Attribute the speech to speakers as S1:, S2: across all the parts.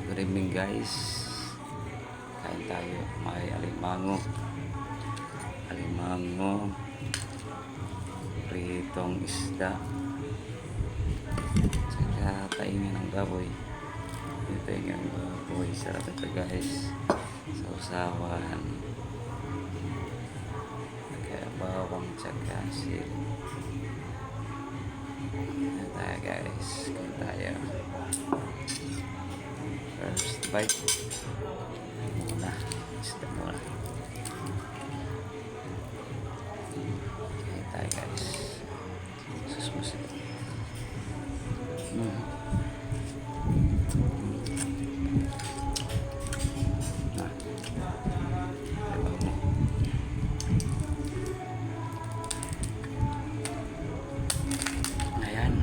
S1: Good evening guys. Kain tayo. May alimango. Alimango. Pritong isda. Saka taingan ng baboy. Taingan ng baboy. Sarap ito guys. Sausawan. Kaya bawang tsaka sili. Ayan tayo guys. Kain tayo. First bite muna, isda muna. Okay tayo guys. Susmusin. Ayan.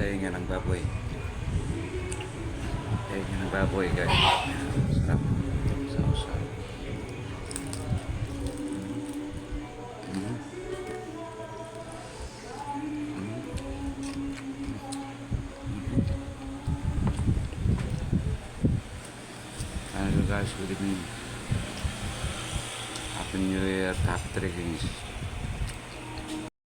S1: Taingan ng baboy. Taingan ng baboy guys. Sarap. Sausaw. Ano guys, good evening. Happy New Year, Top 3 Kings.